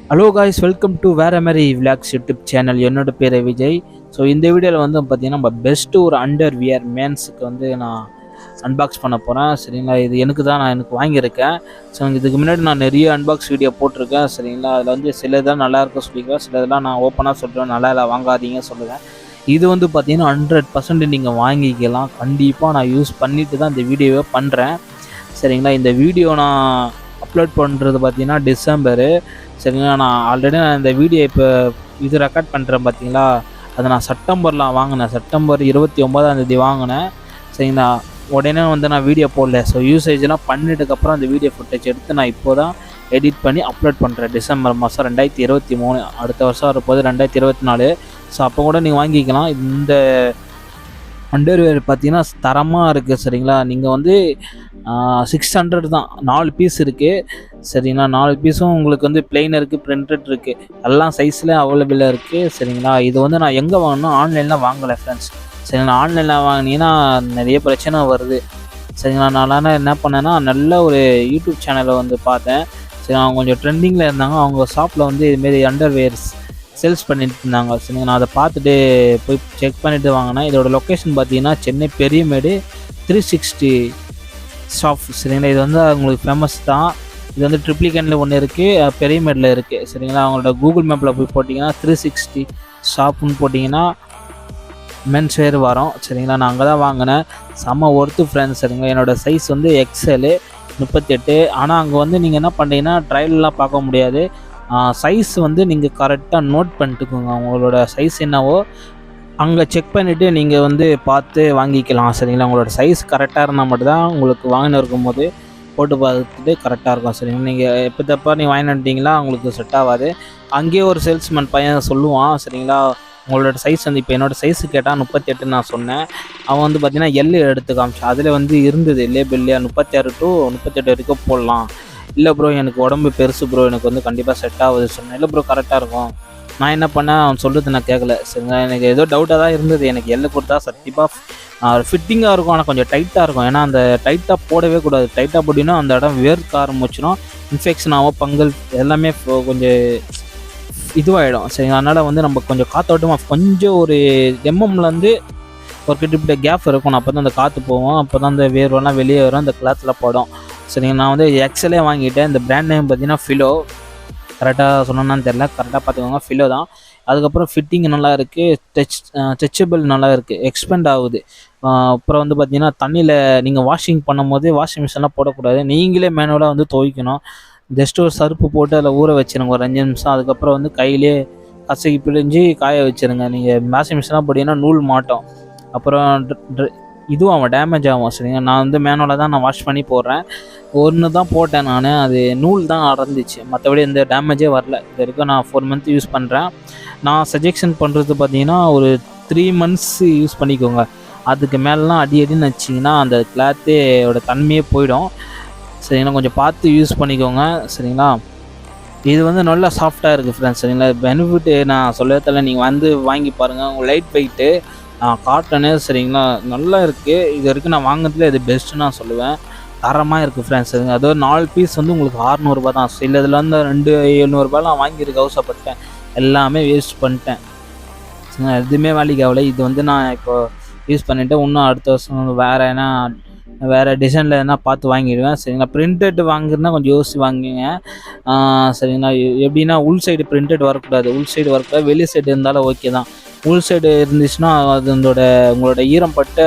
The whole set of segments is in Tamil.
ஹலோ காய்ஸ், வெல்கம் டு வேற மாதிரி விளாக்ஸ் யூடியூப் சேனல். என்னோட பேர் விஜய். ஸோ இந்த வீடியோவில் வந்து பார்த்தீங்கன்னா நம்ம பெஸ்ட்டு ஒரு அண்டர் வியர் மேன்ஸுக்கு வந்து நான் அன்பாக்ஸ் பண்ண போகிறேன். சரிங்களா, இது எனக்கு வாங்கியிருக்கேன். ஸோ இதுக்கு முன்னாடி நான் நிறைய அன்பாக்ஸ் வீடியோ போட்டிருக்கேன். சரிங்களா, அதில் வந்து சிலதான் நல்லா இருக்க சொல்லிக்குவேன், சிலதெல்லாம் நான் ஓப்பனாக சொல்கிறேன் நல்லா இல்லை வாங்காதீங்க சொல்லுவேன். இது வந்து பார்த்தீங்கன்னா 100% நீங்கள் வாங்கிக்கலாம். கண்டிப்பாக நான் யூஸ் பண்ணிட்டு தான் இந்த வீடியோவை பண்ணுறேன். சரிங்களா, இந்த வீடியோ நான் அப்லோட் பண்ணுறது பார்த்தீங்கன்னா டிசம்பரு. சரிங்களா, நான் இந்த வீடியோ இப்போ இது ரெக்கார்ட் பண்ணுறேன் பார்த்தீங்களா, அதை நான் செப்டம்பரில் வாங்கினேன். செப்டம்பர் 29ஆம் தேதி வாங்கினேன். சரிங்களா, உடனே வந்து நான் வீடியோ போடல. ஸோ யூசேஜ்லாம் பண்ணிட்டுக்கப்புறம் அந்த வீடியோ ஃபுட்டேஜ் எடுத்து நான் இப்போ தான் எடிட் பண்ணி அப்லோட் பண்ணுறேன். டிசம்பர் மாதம் 2023, அடுத்த வருஷம் வரப்போது 2024. ஸோ அப்போ கூட நீங்கள் வாங்கிக்கலாம். இந்த அண்டர்வேர் பார்த்தீங்கன்னா தரமாக இருக்குது. சரிங்களா, நீங்கள் வந்து 600 தான், 4 பீஸ் இருக்குது. சரிங்களா, 4 பீஸும் உங்களுக்கு வந்து பிளெயின் இருக்குது, பிரிண்டட் இருக்குது, எல்லாம் சைஸில் அவைலபிளாக இருக்குது. சரிங்களா, இது வந்து நான் எங்கே வாங்கினா ஆன்லைனில் வாங்கலை ஃப்ரெண்ட்ஸ். சரிங்களா, ஆன்லைனில் வாங்கினீங்கன்னா நிறைய பிரச்சனை வருது. சரிங்களா, நான் என்ன பண்ணேன்னா நல்ல ஒரு யூடியூப் சேனலை வந்து பார்த்தேன். சரி, அவங்க கொஞ்சம் ட்ரெண்டிங்கில் இருந்தாங்க. அவங்க ஷாப்பில் வந்து இதுமாரி அண்டர்வேர்ஸ் சேல்ஸ் பண்ணிட்டு இருந்தாங்க. சரிங்க, நான் அதை பார்த்துட்டு போய் செக் பண்ணிவிட்டு வாங்கினேன். இதோட லொக்கேஷன் பார்த்தீங்கன்னா சென்னை பெரியமேடு 360 ஷாப். சரிங்களா, இது வந்து உங்களுக்கு ஃபேமஸ் தான். இது வந்து ட்ரிப்ளிகனில் ஒன்று இருக்குது, பெரியமேடில் இருக்குது. சரிங்களா, அவங்களோட கூகுள் மேப்பில் போய் போட்டிங்கன்னா 360 ஷாப்புன்னு போட்டிங்கன்னா மென்ஸ் வேர் வரும். சரிங்களா, நான் அங்கே தான் வாங்கினேன். செம்ம ஒர்த்து ஃப்ரெண்ட்ஸ். சரிங்களா, என்னோடய சைஸ் வந்து எக்ஸ்எல் 38. ஆனால் அங்கே வந்து நீங்கள் என்ன பண்ணுறீங்கன்னா ட்ரையல்லாம் பார்க்க முடியாது. சைஸ் வந்து நீங்கள் கரெக்டாக நோட் பண்ணிட்டுக்கோங்க. உங்களோட சைஸ் என்னவோ அங்கே செக் பண்ணிவிட்டு நீங்கள் வந்து பார்த்து வாங்கிக்கலாம். சரிங்களா, உங்களோட சைஸ் கரெக்டாக இருந்தால் மட்டும்தான் உங்களுக்கு வாங்கினு இருக்கும்போது போட்டு பார்த்துட்டு கரெக்டாக இருக்கும். சரிங்களா, நீங்கள் எப்போ தப்பா நீங்கள் வாங்கிட்டு வந்துட்டீங்களா உங்களுக்கு செட் ஆகாது. அங்கேயே ஒரு சேல்ஸ்மேன் பையன் சொல்லுவான். சரிங்களா, உங்களோட சைஸ் வந்து இப்போ என்னோடய சைஸு கேட்டால் 38 நான் சொன்னேன். அவன் வந்து பார்த்தீங்கன்னா எல்லு எடுத்து காமிச்சான். அதில் வந்து இருந்தது லேபிள்லையா 36 to 38 வரைக்கும் போடலாம். இல்லை ப்ரோ, எனக்கு உடம்பு பெருசு ப்ரோ, எனக்கு வந்து கண்டிப்பாக செட் ஆகுது சொன்னேன். இல்லை ப்ரோ, கரெக்டாக இருக்கும். நான் என்ன பண்ணேன், அவன் சொல்கிறது நான் கேட்கல. சரிங்களா, எனக்கு ஏதோ டவுட்டாக தான் இருந்தது. எனக்கு எல்லை கொடுத்தா சத்தியமாக ஃபிட்டிங்காக இருக்கும், ஆனால் கொஞ்சம் டைட்டாக இருக்கும். ஏன்னா அந்த டைட்டாக போடவே கூடாது. டைட்டாக போட்டிங்கன்னா அந்த இடம் வேர்க்க ஆரம்பிச்சிடும், இன்ஃபெக்ஷன் ஆகும், பங்கல் எல்லாமே கொஞ்சம் இதுவாகிடும். சரிங்களா, அதனால் வந்து நம்ம கொஞ்சம் காற்றோட்டமாக கொஞ்சம் ஒரு எம்எம்லேருந்து ஒரு கிட்ட கேப் இருக்கணும். அப்போ தான் அந்த காற்று போவோம், அப்போ தான் அந்த வேர்வெல்லாம் வெளியே வரும், அந்த கிளாத்தில் படம். சரிங்க, நான் வந்து எக்ஸலே வாங்கிட்டேன். இந்த பிராண்ட் நேம் பார்த்தீங்கன்னா ஃபிலோ. கரெக்டாக சொன்னோன்னு தெரில, கரெக்டாக பார்த்துக்கோங்க, ஃபிலோ தான். அதுக்கப்புறம் ஃபிட்டிங் நல்லா இருக்குது, ஸ்ட்ரெச்சபிள் நல்லா இருக்குது, எக்ஸ்பெண்ட் ஆகுது. அப்புறம் வந்து பார்த்திங்கன்னா தண்ணியில் நீங்கள் வாஷிங் பண்ணும்போது வாஷிங் மிஷின்லாம் போடக்கூடாது, நீங்களே மேனுவலாக வந்து துவைக்கணும். ஜஸ்ட் ஒரு சர்ப்பு போட்டு அதில் ஊற வச்சுருங்க ஒரு 5 நிமிஷம். அதுக்கப்புறம் வந்து கையிலே கசக்கி பிழிஞ்சு காய வச்சுருங்க. நீங்கள் வாஷிங் மிஷினாக போட்டிங்கன்னா நூல் மாட்டோம், அப்புறம் இதுவும் அவன் டேமேஜ் ஆகும். சரிங்க, நான் வந்து மேனுவலாக தான் நான் வாஷ் பண்ணி போடுறேன். ஒன்று தான் போட்டேன் நான், அது நூல் தான் அறந்துச்சு, மற்றபடி எந்த டேமேஜே வரல. இது வரைக்கும் நான் 4 மந்த் யூஸ் பண்ணுறேன். நான் சஜெக்ஷன் பண்ணுறது பார்த்தீங்கன்னா ஒரு 3 months யூஸ் பண்ணிக்கோங்க. அதுக்கு மேலெலாம் அடின்னு வச்சிங்கன்னா அந்த கிளாத்தோட தன்மையே போயிடும். சரிங்களா, கொஞ்சம் பார்த்து யூஸ் பண்ணிக்கோங்க. சரிங்களா, இது வந்து நல்லா சாஃப்டாக இருக்குது ஃப்ரெண்ட்ஸ். சரிங்களா, பெனிஃபிட்டு நான் சொல்லல, நீங்கள் வந்து வாங்கி பாருங்கள். உங்கள் லைட் வெயிட்டு காட்டனு. சரிங்களா, நல்லா இருக்குது. இது வரைக்கும் நான் வாங்கினதுல இது பெஸ்ட்டு நான் சொல்லுவேன். தரமாக இருக்குது ஃப்ரெண்ட்ஸ். சரிங்க, அதோட 4 பீஸ் வந்து உங்களுக்கு 600 ரூபா தான். இல்லை, இதில் வந்து 2,700 நான் வாங்கியிருக்க அவசரப்பட்டேன், எல்லாமே வேஸ்ட் பண்ணிட்டேன். சரிங்களா, எதுவுமே வேலைக்கு ஆகலை. இது வந்து நான் இப்போ யூஸ் பண்ணிவிட்டு இன்னும் அடுத்த வருஷம் வேறு டிசைனில் எதனா பார்த்து வாங்கிடுவேன். சரிங்களா, பிரிண்டட் வாங்குறதுனா கொஞ்சம் யோசிச்சு வாங்குங்க. சரிங்களா, எப்படின்னா உள் சைடு பிரிண்டட் வரக்கூடாது, உள் சைடு வரக்கூடாது, வெளி சைடு இருந்தாலும் ஓகே தான். உள் சைடு இருந்துச்சுன்னா அது உங்களோட ஈரம் பட்டு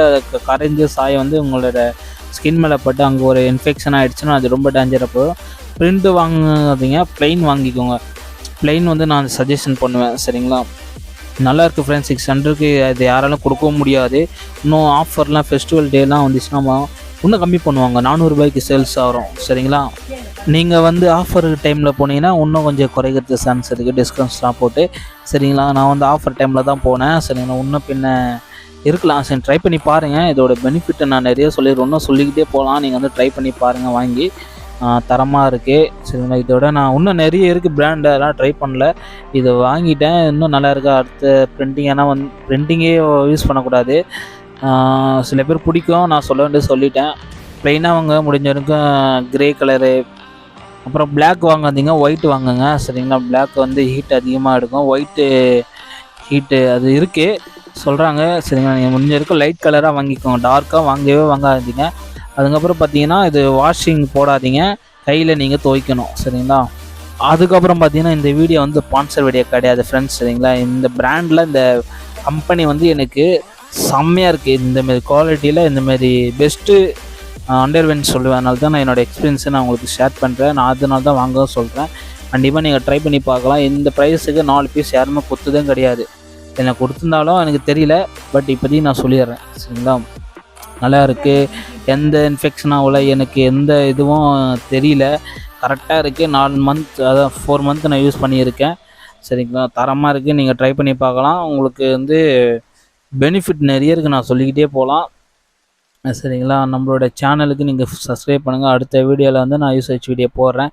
கரைஞ்ச சாயம் வந்து உங்களோட ஸ்கின் மேலே பட்டு அங்கே ஒரு இன்ஃபெக்ஷன் ஆகிடுச்சுன்னா அது ரொம்ப டேஞ்சராக போகும். பிரிண்ட்டு வாங்காதீங்க, ப்ளைன் வாங்கிக்கோங்க. ப்ளைன் வந்து நான் சஜஷன் பண்ணுவேன். சரிங்களா, நல்லாயிருக்கு ஃப்ரெண்ட்ஸ். 600க்கு அது யாராலும் கொடுக்கவும் முடியாது. இன்னும் ஆஃபர்லாம் ஃபெஸ்டிவல் டேலாம் வந்துச்சுன்னா இன்னும் கம்மி பண்ணுவாங்க, 400 ரூபாய்க்கு சேல்ஸ் ஆகும். சரிங்களா, நீங்கள் வந்து ஆஃபர் டைமில் போனீங்கன்னா இன்னும் கொஞ்சம் குறைக்கிறது சான்ஸ் இருக்குது, டிஸ்கவுண்ட்ஸ்லாம் போட்டு. சரிங்களா, நான் வந்து ஆஃபர் டைமில் தான் போனேன். சரிங்களா, இன்னும் பின்ன இருக்கலாம். சரி, ட்ரை பண்ணி பாருங்கள். இதோட பெனிஃபிட்டை நான் நிறைய சொல்லிடுறேன், இன்னும் சொல்லிக்கிட்டே போகலாம். நீங்கள் வந்து ட்ரை பண்ணி பாருங்கள் வாங்கி, தரமாக இருக்குது. சரிங்களா, இதோட நான் இன்னும் நிறைய இருக்குது பிராண்டு, அதெல்லாம் ட்ரை பண்ணல. இதை வாங்கிட்டேன், இன்னும் நல்லா இருக்கா. அடுத்த பிரிண்டிங், ஏன்னா வந்து பிரிண்டிங்கே யூஸ் பண்ணக்கூடாது. சில பேர் பிடிக்கும், நான் சொல்ல வேண்டியது சொல்லிட்டேன். ப்ளைனாக அவங்க முடிஞ்ச வரைக்கும் க்ரே கலரு அப்புறம் பிளாக் வாங்காதீங்க, ஒயிட் வாங்குங்க சரிங்களா. பிளாக் வந்து ஹீட் அதிகமாக எடுக்கும், ஒயிட்டு ஹீட்டு அது இருக்குது சொல்கிறாங்க சரிங்களா. நீங்கள் முடிஞ்ச வரைக்கும் லைட் கலராக வாங்கிக்கோங்க, டார்க்காக வாங்கவே வாங்காதீங்க. அதுக்கப்புறம் பார்த்தீங்கன்னா இது வாஷிங் போடாதீங்க, கையில் நீங்கள் துவைக்கணும் சரிங்களா. அதுக்கப்புறம் பார்த்தீங்கன்னா இந்த வீடியோ வந்து ஸ்பான்சர் வீடியோ கிடையாது ஃப்ரெண்ட்ஸ் சரிங்களா. இந்த பிராண்டில் இந்த கம்பெனி வந்து எனக்கு செம்மையாக இருக்குது, இந்தமாரி குவாலிட்டியில் இந்தமாரி பெஸ்ட்டு அண்டர்வேர்னு சொல்லுவேன். அதனால தான் நான் என்னோடய எக்ஸ்பீரியன்ஸை நான் உங்களுக்கு ஷேர் பண்ணுறேன். நான் அதனால தான் வாங்கவும் சொல்கிறேன். கண்டிப்பாக நீங்கள் ட்ரை பண்ணி பார்க்கலாம். இந்த ப்ரைஸுக்கு 4 பீஸ் யாருமே கொடுத்ததும் கிடையாது, எனக்கு கொடுத்துருந்தாலும் எனக்கு தெரியல, பட் இப்போதைக்கு நான் சொல்லிடுறேன் சரிங்களா. நல்லா இருக்குது, எந்த இன்ஃபெக்ஷன் ஆகல, எனக்கு எந்த இதுவும் தெரியல, கரெக்டாக இருக்குது. 4 மந்த் அதான் 4 மந்த் நான் யூஸ் பண்ணியிருக்கேன் சரிங்களா. தரமாக இருக்குது, நீங்கள் ட்ரை பண்ணி பார்க்கலாம். உங்களுக்கு வந்து பெனிஃபிட் நிறைய இருக்குது, நான் சொல்லிக்கிட்டே போகலாம் சரிங்களா. நம்மளோட சேனலுக்கு நீங்கள் சப்ஸ்கிரைப் பண்ணுங்கள், அடுத்த வீடியோவில் வந்து நான் யூசேஜ் வீடியோ போடுறேன்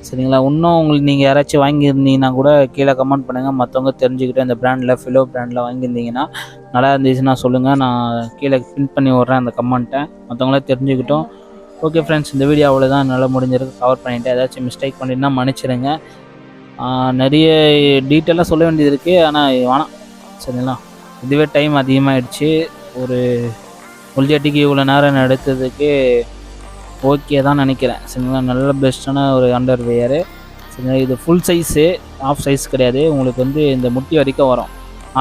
சரிங்களா. இன்னும் உங்களுக்கு நீங்கள் யாராச்சும் வாங்கியிருந்தீங்கன்னா கூட கீழே கமெண்ட் பண்ணுங்கள், மற்றவங்க தெரிஞ்சுக்கிட்டு இந்த பிராண்டில் ஃபிலோ பிராண்டில் வாங்கியிருந்தீங்கன்னா நல்லா இருந்துச்சுன்னா சொல்லுங்கள், நான் கீழே பின் பண்ணி விட்றேன் அந்த கமெண்ட்டை, மற்றவங்களே தெரிஞ்சுக்கிட்டோம். ஓகே ஃப்ரெண்ட்ஸ், இந்த வீடியோ அவ்வளோதான், நல்லா முடிஞ்சிருக்கு, கவர் பண்ணிவிட்டு ஏதாச்சும் மிஸ்டேக் பண்ணிட்டுனா மன்னிச்சிடுங்க. நிறைய டீட்டெயிலாக சொல்ல வேண்டியது இருக்குது, ஆனால் வேணாம் சரிங்களா. இதுவே டைம் அதிகமாகிடுச்சு, ஒரு புல்ஜெட்டிக்கு இவ்வளோ நேரம் எடுத்ததுக்கு ஓகே தான் நினைக்கிறேன் சரிங்களா. நல்ல பெஸ்ட்டான ஒரு அண்டர்வேரு சரிங்களா. இது ஃபுல் சைஸு, ஆஃப் சைஸ் கிடையாது, உங்களுக்கு வந்து இந்த முட்டி வரைக்கும் வரும்,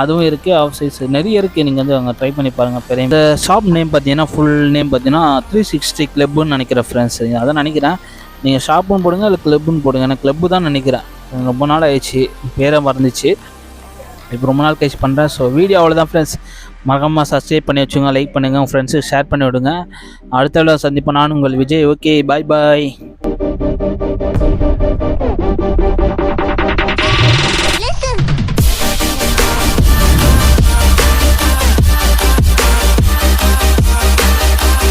அதுவும் இருக்குது, ஆஃப் சைஸ் நிறைய இருக்குது, நீங்கள் வந்து அங்கே ட்ரை பண்ணி பாருங்கள். பெரிய இந்த ஷாப் நேம் பார்த்தீங்கன்னா ஃபுல் நேம் பார்த்தீங்கன்னா 360 கிளப்புன்னு நினைக்கிறேன் ஃப்ரெண்ட்ஸ் சரிங்களா. அதான் நினைக்கிறேன், நீங்கள் ஷாப்புன்னு போடுங்க இல்லை கிளப்புன்னு போடுங்க, எனக்கு கிளப்பு தான் நினைக்கிறேன், ரொம்ப நாள் ஆயிடுச்சு, பேரை மறந்துச்சு, இப்போ ரொம்ப நாள் கழிச்சு பண்ணுறேன். ஸோ வீடியோ அவ்வளோதான் ஃப்ரெண்ட்ஸ், மறக்காமல் சப்ஸ்கிரைப் பண்ணி வச்சுங்க, லைக் பண்ணுங்கள், உங்கள் ஃப்ரெண்ட்ஸுக்கு ஷேர் பண்ணி விடுங்க. அடுத்த வீடியோ சந்திப்போம், நான் உங்கள் விஜய். ஓகே, பாய் பாய்.